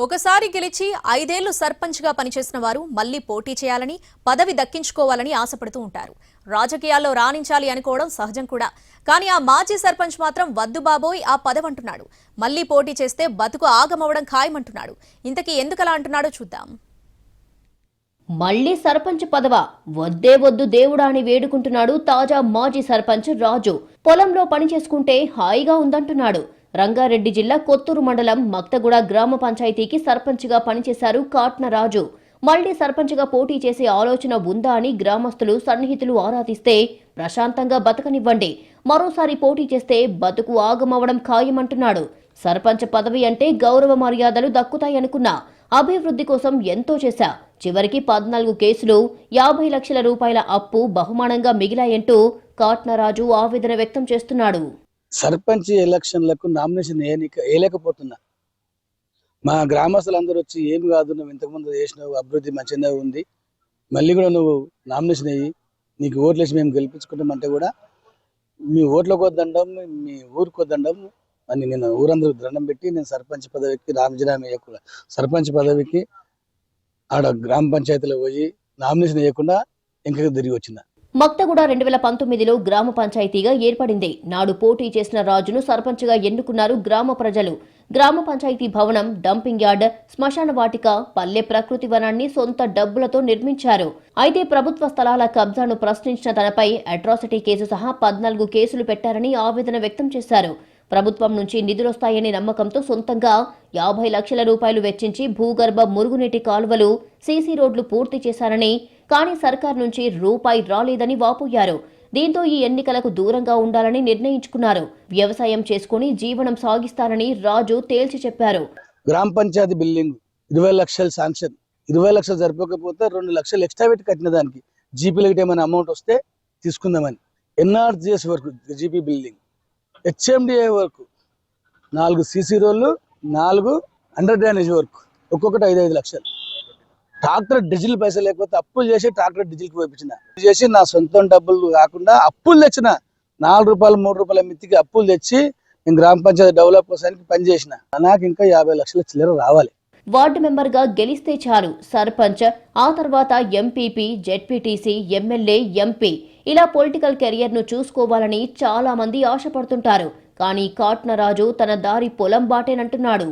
ఒకసారి గెలిచి 5 ఏళ్లు సర్పంచ్గా పనిచేసిన వారు మళ్లీ పోటీ చేయాలని, పదవి దక్కించుకోవాలని ఆశపడుతూ ఉంటారు. రాజకీయాల్లో రాణించాలి అనుకోవడం సహజం కూడా. కానీ ఆ మాజీ సర్పంచ్ మాత్రం వద్దు బాబోయ్ ఆ పదవంటున్నాడు. మళ్లీ పోటీ చేస్తే బతుకు ఆగమవడం ఖాయమంటున్నాడు. ఇంతకీ ఎందుకలా అంటున్నాడో చూద్దాం. మళ్లీ సర్పంచ్ పదవ వద్దే వద్దు దేవుడా అని వేడుకుంటున్నాడు తాజా మాజీ సర్పంచ్ రాజు. పొలంలో పని చేసుకుంటే హాయిగా ఉందంటున్నాడు. రంగారెడ్డి జిల్లా కొత్తూరు మండలం మక్తగూడ గ్రామ పంచాయతీకి సర్పంచ్గా పనిచేశారు కాట్న రాజు. మళ్లీ సర్పంచ్గా పోటీ చేసే ఆలోచన ఉందా అని గ్రామస్తులు సన్నిహితులు ఆరాధిస్తే ప్రశాంతంగా బతకనివ్వండి, మరోసారి పోటీ చేస్తే బతుకు ఆగమవడం ఖాయమంటున్నాడు. సర్పంచ్ పదవి అంటే గౌరవ మర్యాదలు దక్కుతాయనుకున్నా, అభివృద్ధి కోసం ఎంతో చేశా, చివరికి 14 కేసులు, 50 లక్షల రూపాయల అప్పు బహుమానంగా మిగిలాయంటూ కాట్నరాజు ఆవేదన వ్యక్తం చేస్తున్నాడు. సర్పంచ్ ఎలక్షన్లకు నామినేషన్ వేయలేకపోతున్నా. మా గ్రామస్తులందరూ వచ్చి ఏమి కాదు, నువ్వు ఇంతకుముందు చేసినావు, అభివృద్ధి మంచిగా ఉంది, మళ్ళీ కూడా నువ్వు నామినేషన్ అయ్యి నీకు ఓట్లేసి మేము గెలిపించుకుంటామంటే కూడా మీ ఓట్లకు వద్దండం, మీ ఊరికి వద్దండం అని నేను ఊరందరూ దండం పెట్టి నేను సర్పంచ్ పదవికి రాజీనామా వేయకుండా సర్పంచ్ పదవికి ఆడ గ్రామ పంచాయతీలో పోయి నామినేషన్ వేయకుండా ఇంకా తిరిగి వచ్చిన. మక్తగూడ 2019లో గ్రామ పంచాయతీగా ఏర్పడింది. నాడు పోటీ చేసిన రాజును సర్పంచ్గా ఎన్నుకున్నారు గ్రామ ప్రజలు. గ్రామ పంచాయతీ భవనం, డంపింగ్ యార్డ్, శ్మశాన వాటిక, పల్లె ప్రకృతి వనాన్ని సొంత డబ్బులతో నిర్మించారు. అయితే ప్రభుత్వ స్థలాల కబ్జాను ప్రశ్నించిన తనపై అట్రాసిటీ కేసు సహా 14 కేసులు పెట్టారని ఆవేదన వ్యక్తం చేశారు. ప్రభుత్వం నుంచి నిధులొస్తాయనే నమ్మకంతో సొంతంగా 50 లక్షల రూపాయలు వెచ్చించి భూగర్భ మురుగునీటి కాలువలు, సీసీ రోడ్లు పూర్తి చేశారని, కానీ సర్కార్ నుంచి రూపాయి రాలేదని వాపోయారు. దీంతో ఈ ఎన్నికలకు దూరంగా ఉండాలని నిర్ణయించుకున్నారు. వ్యవసాయం చేసుకుని జీవనం సాగిస్తారని రాజు తేల్చి చెప్పారు. గ్రామ పంచాయతీ బిల్డింగ్ 20 లక్షలు శాంక్షన్, 20 లక్షలు సరిపోకపోతే 2 లక్షలు ఎక్స్ట్రా పెట్టి కట్టిన దానికి జీపీలకి ఏమైనా అమౌంట్ వస్తే తీసుకుందామని. ఎన్ఆర్జిఎస్ వరకు జీపీ బిల్డింగ్, హెచ్ఎండిఏ వరకు 4 సీసీ రోడ్లు, 4 అండర్ డ్రైనేజ్ వరకు, ఒక్కొక్కటి 5-5 లక్షలు. ట్రాక్టర్ డీజిల్ పైసలు లేకపోతే అప్పులు చేసి ట్రాక్టర్ డీజిల్కి పోయించిన చేసి నా సొంతం డబ్బులు కాకుండా అప్పులు తెచ్చిన 4 రూపాయలు 3 రూపాయల మిత్తికి అప్పులు తెచ్చి నేను గ్రామ పంచాయతీ డెవలప్ కోసానికి పనిచేసిన. నాకు ఇంకా 50 లక్షల చిల్లర రావాలి. వార్డు మెంబర్గా గెలిస్తే చాలు సర్పంచ్, ఆ తర్వాత ఎంపీపీ, జెడ్పీటీసీ, ఎమ్మెల్యే, ఎంపీ ఇలా పొలిటికల్ కెరియర్ను చూసుకోవాలని చాలా మంది ఆశపడుతుంటారు. కానీ కాట్నరాజు తన దారి పొలం బాటేనంటున్నాడు.